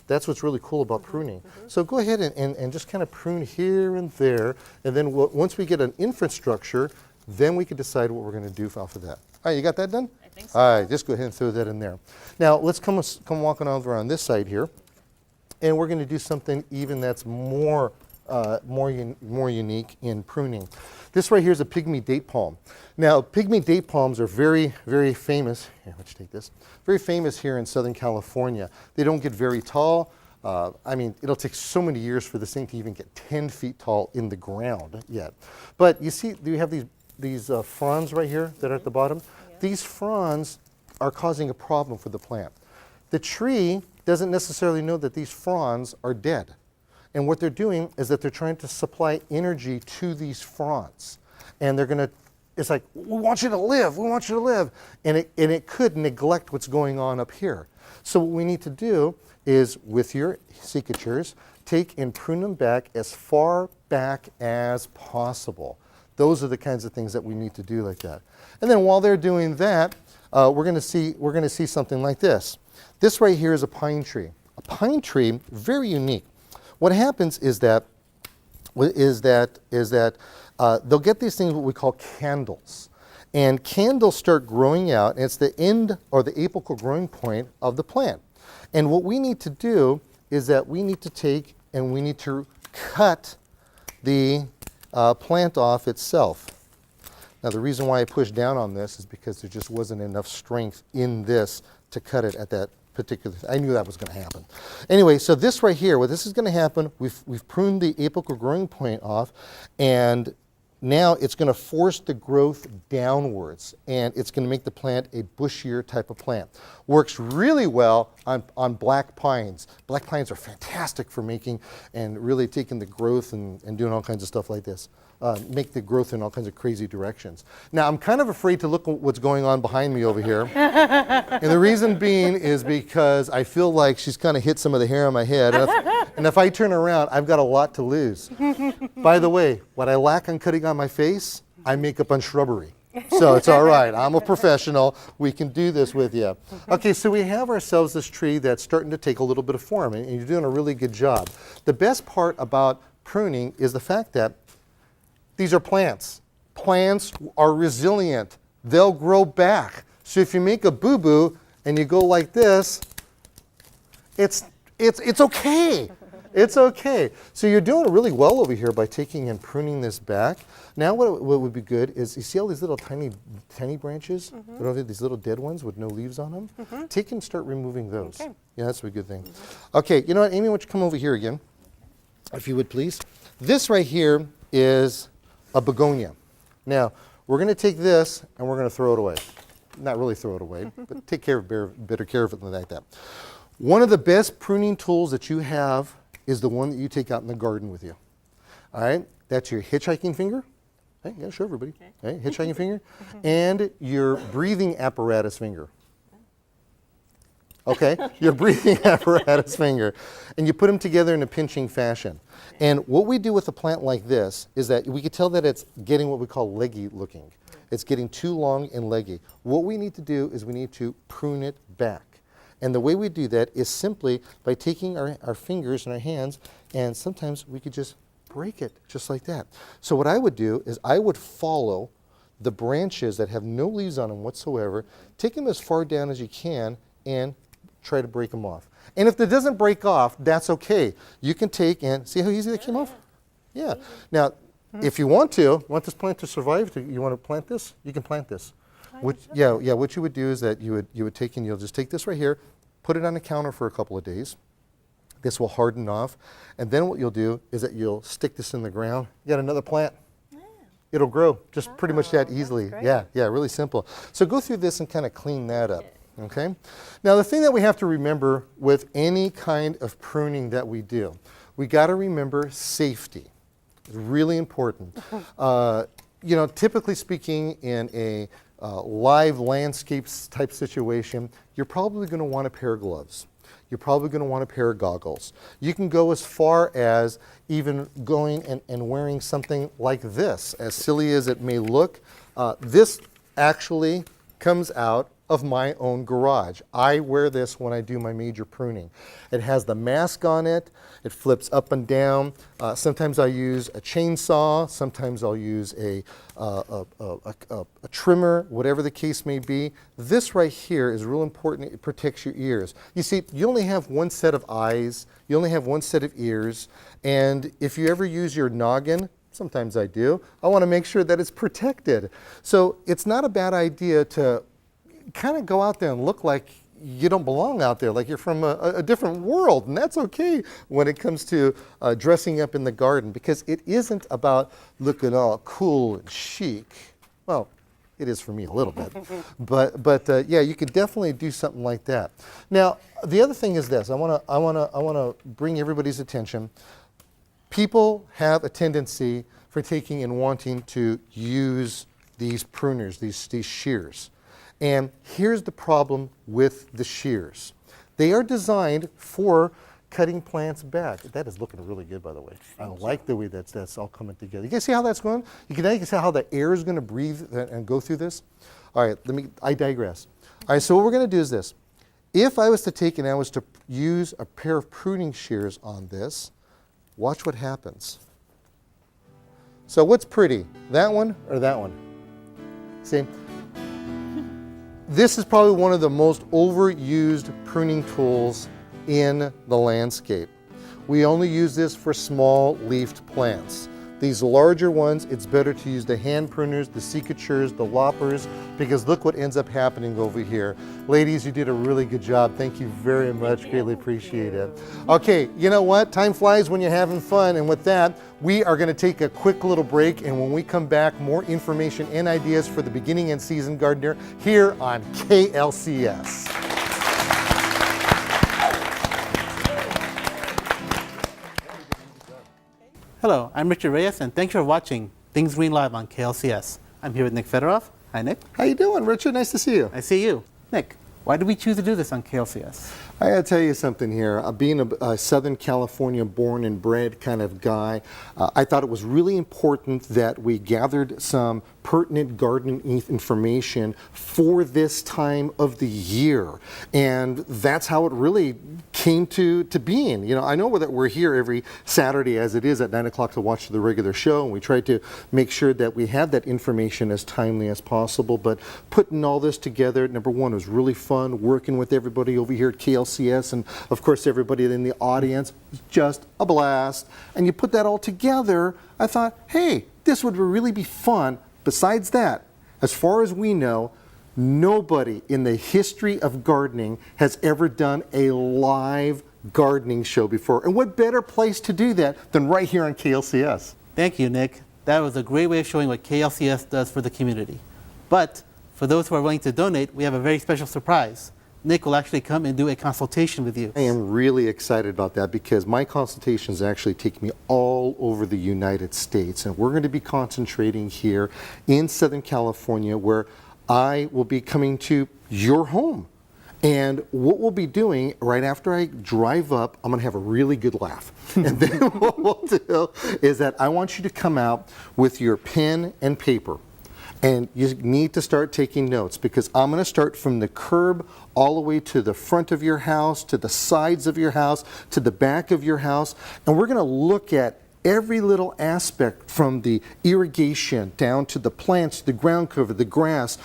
That's what's really cool about pruning. So go ahead and just kind of prune here and there, and then once we get an infrastructure, then we can decide what we're going to do off of that. All right, you got that done? I think so. All right, just go ahead and throw that in there. Now let's come walking over on this side here, and we're going to do something even that's more more unique in pruning. This right here is a pygmy date palm. Now, pygmy date palms are very, very famous. Here, let's take this. Very famous here in Southern California. They don't get very tall. I mean, it'll take so many years for this thing to even get 10 feet tall in the ground yet. But you see, you have these fronds right here that are at the bottom. Yeah. These fronds are causing a problem for the plant. The tree doesn't necessarily know that these fronds are dead. And what they're doing is that they're trying to supply energy to these fronds. And they're going to, it's like, we want you to live, we want you to live. And it could neglect what's going on up here. So what we need to do is, with your secateurs, take and prune them back as far back as possible. Those are the kinds of things that we need to do like that. And then while they're doing that, we're going to see something like this. This right here is a pine tree. A pine tree, very unique. What happens is that they'll get these things what we call candles. And candles start growing out, and it's the end or the apical growing point of the plant. And what we need to do is that we need to take and we need to cut the plant off itself. Now, the reason why I pushed down on this is because there just wasn't enough strength in this to cut it at that particular, I knew that was going to happen. Anyway, so this right here, what this is going to happen, we've pruned the apical growing point off, and now it's going to force the growth downwards, and it's going to make the plant a bushier type of plant. Works really well on black pines. Black pines are fantastic for making and really taking the growth and doing all kinds of stuff like this. Make the growth in all kinds of crazy directions. Now, I'm kind of afraid to look at what's going on behind me over here. And the reason being is because I feel like she's kind of hit some of the hair on my head. And if I turn around, I've got a lot to lose. By the way, what I lack on cutting on my face, I make up on shrubbery. So it's all right. I'm a professional. We can do this with you. Okay, so we have ourselves this tree that's starting to take a little bit of form, and you're doing a really good job. The best part about pruning is the fact that these are plants. Plants are resilient. They'll grow back. So if you make a boo-boo and you go like this, it's okay. It's okay. So you're doing really well over here by taking and pruning this back. Now what would be good is, you see all these little tiny branches? Mm-hmm. These little dead ones with no leaves on them? Mm-hmm. Take and start removing those. Okay. Yeah, that's a good thing. Mm-hmm. Okay, you know what, Amy, why don't you come over here again, if you would please. This right here is a begonia. Now, we're going to take this and we're going to throw it away. Not really throw it away, but take better care of it than like that. One of the best pruning tools that you have is the one that you take out in the garden with you. All right? That's your hitchhiking finger. Hey, yeah, show everybody. Okay. Hey, hitchhiking finger. And your breathing apparatus finger. Okay? Your breathing apparatus finger. And you put them together in a pinching fashion. And what we do with a plant like this is that we can tell that it's getting what we call leggy looking. It's getting too long and leggy. What we need to do is we need to prune it back. And the way we do that is simply by taking our fingers and our hands, and sometimes we could just break it just like that. So what I would do is I would follow the branches that have no leaves on them whatsoever, take them as far down as you can, and try to break them off. And if it doesn't break off, that's okay. You can take and, see how easy that came off? Yeah. Now, if you want this plant to survive, you want to plant this, you can plant this. What you would do is that you would take and you'll just take this right here, put it on the counter for a couple of days. This will harden off. And then what you'll do is that you'll stick this in the ground. You got another plant. Yeah. It'll grow just pretty much that easily. Yeah, really simple. So go through this and kind of clean that up. Okay? Now the thing that we have to remember with any kind of pruning that we do, we got to remember safety. It's really important. You know, typically speaking, in a live landscapes type situation, you're probably going to want a pair of gloves. You're probably going to want a pair of goggles. You can go as far as even going and wearing something like this. As silly as it may look, this actually comes out of my own garage. I wear this when I do my major pruning. It has the mask on it. It flips up and down. Sometimes I use a chainsaw. Sometimes I'll use a trimmer, whatever the case may be. This right here is real important. It protects your ears. You see, you only have one set of eyes. You only have one set of ears. And if you ever use your noggin, sometimes I do, I want to make sure that it's protected. So it's not a bad idea to kind of go out there and look like you don't belong out there, like you're from a different world, and that's okay when it comes to dressing up in the garden, because it isn't about looking all cool and chic. Well, it is for me a little bit, but yeah, you could definitely do something like that. Now, the other thing is this: I want to bring everybody's attention. People have a tendency for taking and wanting to use these pruners, these shears. And here's the problem with the shears. They are designed for cutting plants back. That is looking really good, by the way. I like the way that's all coming together. You guys see how that's going? You can see how the air is going to breathe and go through this? All right, I digress. All right, so what we're going to do is this. If I was to take and I was to use a pair of pruning shears on this, watch what happens. So what's pretty, that one or that one? See? This is probably one of the most overused pruning tools in the landscape. We only use this for small leafed plants. These larger ones, it's better to use the hand pruners, the secateurs, the loppers, because look what ends up happening over here. Ladies, you did a really good job. Thank you very much. Greatly appreciate it. Okay, you know what? Time flies when you're having fun. And with that, we are going to take a quick little break. And when we come back, more information and ideas for the beginning and season gardener here on KLCS. Hello, I'm Richard Reyes, and thanks for watching Things Green Live on KLCS. I'm here with Nick Federoff. Hi, Nick. How you doing, Richard? Nice to see you. I see you. Nick, why did we choose to do this on KLCS? I gotta tell you something here. Being a Southern California born and bred kind of guy, I thought it was really important that we gathered some pertinent gardening information for this time of the year. And that's how it really came to being. You know, I know that we're here every Saturday as it is at 9 o'clock to watch the regular show, and we try to make sure that we have that information as timely as possible. But putting all this together, number one, was really fun working with everybody over here at KLCS, and of course everybody in the audience. Just a blast. And you put that all together, I thought, hey, this would really be fun. Besides that, as far as we know, nobody in the history of gardening has ever done a live gardening show before. And what better place to do that than right here on KLCS? Thank you, Nick. That was a great way of showing what KLCS does for the community. But for those who are willing to donate, we have a very special surprise. Nick will actually come and do a consultation with you. I am really excited about that because my consultations actually take me all over the United States, and we're going to be concentrating here in Southern California, where I will be coming to your home. And what we'll be doing right after I drive up, I'm going to have a really good laugh. And then what we'll do is that I want you to come out with your pen and paper. And you need to start taking notes, because I'm going to start from the curb all the way to the front of your house, to the sides of your house, to the back of your house. And we're going to look at every little aspect, from the irrigation down to the plants, the ground cover, the grass.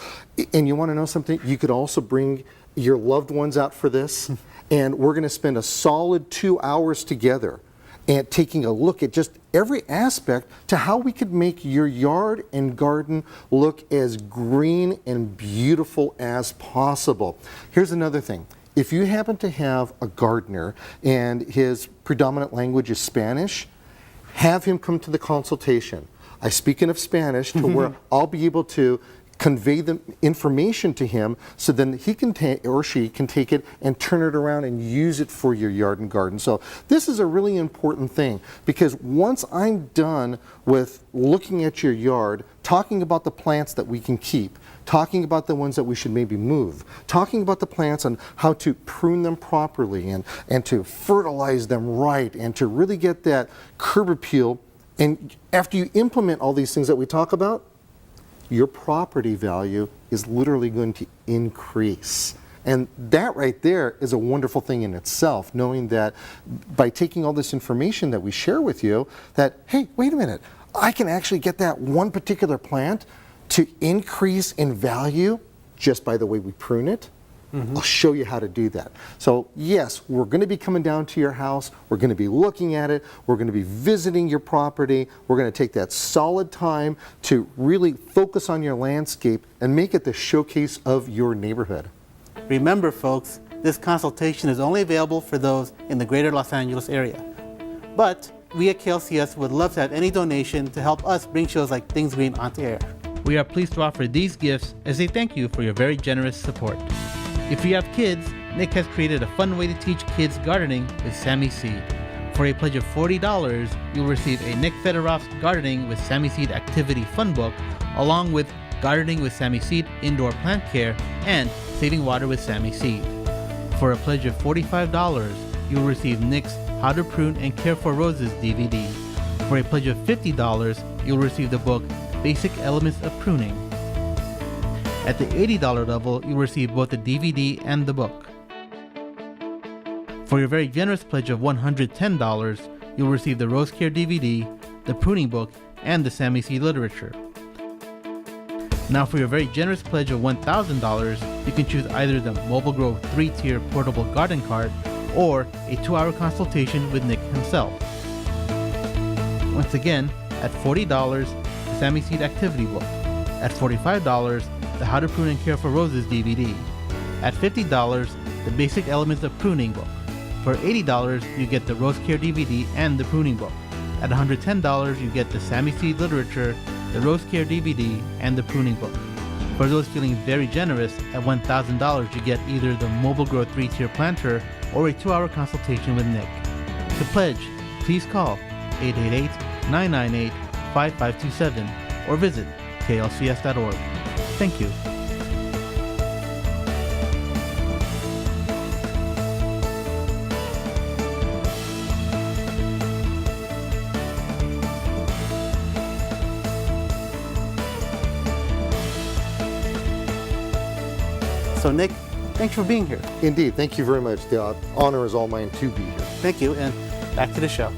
And you want to know something? You could also bring your loved ones out for this. And we're going to spend a solid 2 hours together and taking a look at just every aspect to how we could make your yard and garden look as green and beautiful as possible. Here's another thing. If you happen to have a gardener and his predominant language is Spanish, have him come to the consultation. I speak enough Spanish to where I'll be able to convey the information to him, so then he can or she can take it and turn it around and use it for your yard and garden. So this is a really important thing, because once I'm done with looking at your yard, talking about the plants that we can keep, talking about the ones that we should maybe move, talking about the plants and how to prune them properly and to fertilize them right and to really get that curb appeal, and after you implement all these things that we talk about, your property value is literally going to increase. And that right there is a wonderful thing in itself, knowing that by taking all this information that we share with you, that, hey, wait a minute, I can actually get that one particular plant to increase in value just by the way we prune it. I'll show you how to do that. So yes, we're going to be coming down to your house. We're going to be looking at it. We're going to be visiting your property. We're going to take that solid time to really focus on your landscape and make it the showcase of your neighborhood. Remember, folks, this consultation is only available for those in the greater Los Angeles area. But we at KLCS would love to have any donation to help us bring shows like Things Green onto air. We are pleased to offer these gifts as a thank you for your very generous support. If you have kids, Nick has created a fun way to teach kids gardening with Sammy Seed. For a pledge of $40, you'll receive a Nick Federoff's Gardening with Sammy Seed Activity Fun Book, along with Gardening with Sammy Seed Indoor Plant Care and Saving Water with Sammy Seed. For a pledge of $45, you'll receive Nick's How to Prune and Care for Roses DVD. For a pledge of $50, you'll receive the book Basic Elements of Pruning. At the $80 level, you'll receive both the DVD and the book. For your very generous pledge of $110, you'll receive the Rose Care DVD, the Pruning book, and the Sammy Seed literature. Now for your very generous pledge of $1,000, you can choose either the Mobile Grow 3-tier portable garden cart or a 2-hour consultation with Nick himself. Once again, at $40, the Sammy Seed Activity Book. At $45, the How to Prune and Care for Roses DVD. At $50, the Basic Elements of Pruning book. For $80, you get the Rose Care DVD and the Pruning book. At $110, you get the Sammy Seed literature, the Rose Care DVD, and the Pruning book. For those feeling very generous, at $1,000, you get either the Mobile Grow 3-tier planter or a 2-hour consultation with Nick. To pledge, please call 888-998-5527 or visit klcs.org. Thank you. So Nick, thanks for being here. Indeed, thank you very much. The honor is all mine to be here. Thank you, and back to the show.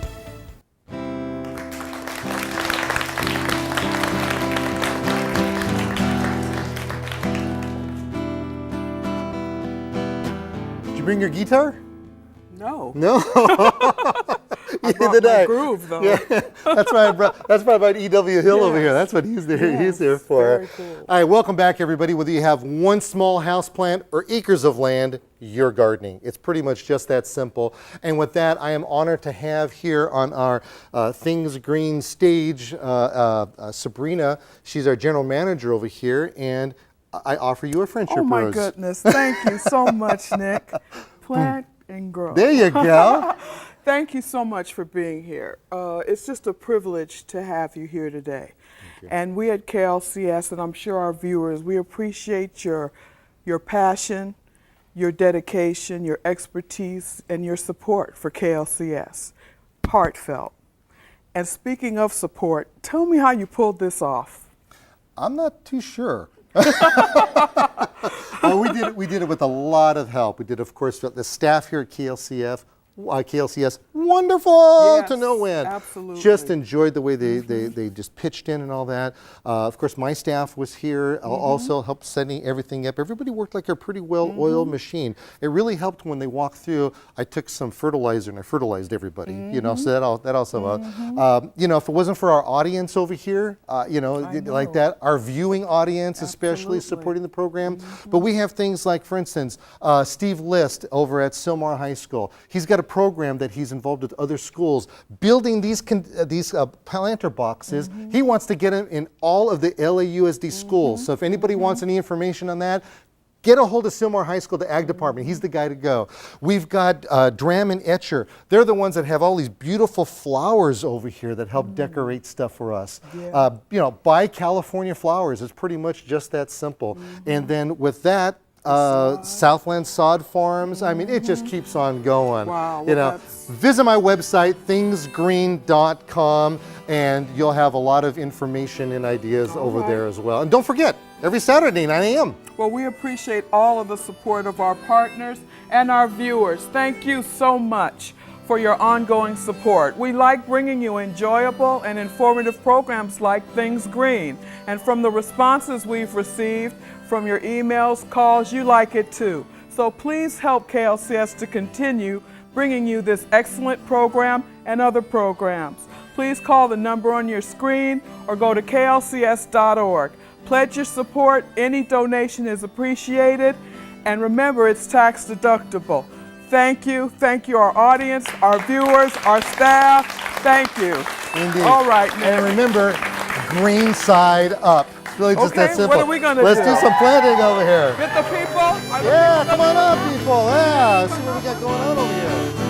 Did you bring your guitar? No. No. I brought my groove though. Yeah, that's why I brought E.W. Hill over here. That's what he's there. Yes, he's there for. very cool. All right, welcome back, everybody. Whether you have one small house plant or acres of land, you're gardening. It's pretty much just that simple. And with that, I am honored to have here on our Things Green stage Sabrina. She's our general manager over here, and I offer you a friendship rose. Oh my goodness! Thank you so much, Nick. Plant and grow. There you go. Thank you so much for being here. It's just a privilege to have you here today. And we at KLCS, and I'm sure our viewers, we appreciate your passion, your dedication, your expertise, and your support for KLCS. Heartfelt. And speaking of support, tell me how you pulled this off. I'm not too sure. We did it with a lot of help. We did, of course, the staff here at KLCS, wonderful Yes, to no end. absolutely. Just enjoyed the way they just pitched in and all that. Of course, my staff was here, also helped setting everything up. Everybody worked like a pretty well-oiled machine. It really helped when they walked through. I took some fertilizer and I fertilized everybody, you know, so that also, you know, if it wasn't for our audience over here, you know, like that, our viewing audience especially supporting the program. But we have things like, for instance, Steve List over at Sylmar High School. He's got a program that he's involved with other schools, building these planter boxes. He wants to get them in all of the LAUSD schools. So if anybody wants any information on that, get a hold of Sylmar High School, the Ag Department. He's the guy to go. We've got Dram and Etcher. They're the ones that have all these beautiful flowers over here that help decorate stuff for us. You know, buy California flowers. It's pretty much just that simple. And then with that, Southland Sod Farms. I mean, it just keeps on going. Wow, you know, visit my website, thingsgreen.com, and you'll have a lot of information and ideas over there as well. And don't forget, every Saturday, 9 a.m. Well, we appreciate all of the support of our partners and our viewers. Thank you so much for your ongoing support. We like bringing you enjoyable and informative programs like Things Green. And from the responses we've received, from your emails, calls, you like it too. So please help KLCS to continue bringing you this excellent program and other programs. Please call the number on your screen or go to klcs.org. Pledge your support. Any donation is appreciated. And remember, it's tax deductible. Thank you. Thank you, our audience, our viewers, our staff. Thank you. Indeed. All right, Nick. And remember, green side up. It's really just that Okay, simple. what are we gonna Let's do? do some planting over here. Get the people. Yeah, come on up, people. Yeah, let's see what we got going on over here.